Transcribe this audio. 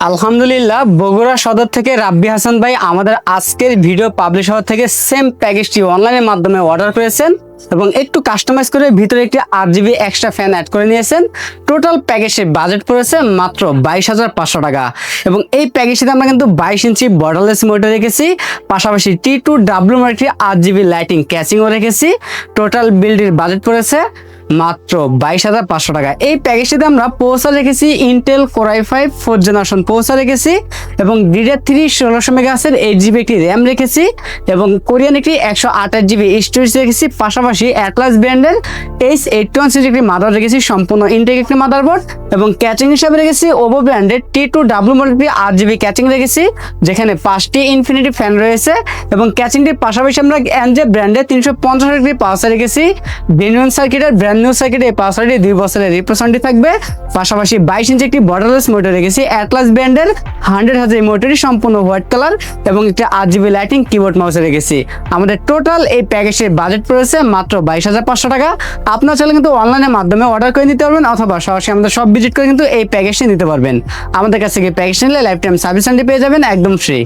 আলহামদুলিল্লাহ, বগুড়া সদর থেকে রাব্বি হাসান ভাই আমাদের আজকের ভিডিও পাবলিশ হওয়ার থেকে সেম প্যাকেজটি অনলাইনের মাধ্যমে অর্ডার করেছেন এবং একটু কাস্টমাইজ করে ভিতরে একটি 8 GB এক্সট্রা ফ্যান অ্যাড করে নিয়েছেন। টোটাল প্যাকেজের বাজেট পড়েছে মাত্র 22,500 টাকা এবং এই প্যাকেজটিতে আমরা কিন্তু 22 ইঞ্চি বর্ডারলেস মোটর রেখেছি, পাশাপাশি T2W একটি 8 GB লাইটিং ক্যাচিংও রেখেছি। টোটাল বিল্ডের বাজেট পড়েছে মাত্র 22,500 টাকা। এই প্যাকেজটিতে আমরা প্রসেসর রেখেছি Intel Core i5 4th generation processor রেখেছি এবং DDR3 1600 মেগাহার্টজের 8 GB একটি র্যাম রেখেছি এবং কোরিয়ান একটি 128 GB স্টোরেজ রেখেছি। পাশাপাশি অ্যাটলাস ব্র্যান্ডের H81 সিরিজ একটি মাদার রেখেছি, সম্পূর্ণ ইনটেক একটি মাদারবোর্ড এবং ক্যাচিং হিসাবে রেখেছি ওভো ব্র্যান্ডের T2W মডেল 8 GB ক্যাচিং রেখেছি, যেখানে 5টি ইনফিনিটি ফ্যান রয়েছে এবং ক্যাচিংটির পাশাপাশি আমরা এনজে ব্র্যান্ডের 350 ডিগ্রি পাওয়ার রেখেছি। জেনুইন সার্কিটের ব্র্যান্ড নিউ সার্কিটে এই পাওয়ারটি 2 বছরের রিপ্রেজেন্টেটিভ থাকবে। পাশাপাশি 22 ইঞ্চি একটি বর্ডারলেস মোটর রেখেছি অ্যাটলাস ব্র্যান্ডের 100Hz মোটরটি সম্পূর্ণ হোয়াইট কালার এবং একটা 8 GB লাইটিং কিবোর্ড মাউস রেখেছি। আমাদের টোটাল এই প্যাকেজের বাজেট পড়েছে মাত্র 22,500 টাকা। আপনারা চাইলে কিন্তু অনলাইনের মাধ্যমে অর্ডার করে নিতে পারবেন অথবা সরাসরি আমাদের সব ভিজিট করে কিন্তু এই প্যাকেজটি নিতে পারবেন। আমাদের কাছ থেকে প্যাকেজ নিলে লাইফ টাইম সার্ভিস পেয়ে যাবেন একদম ফ্রি।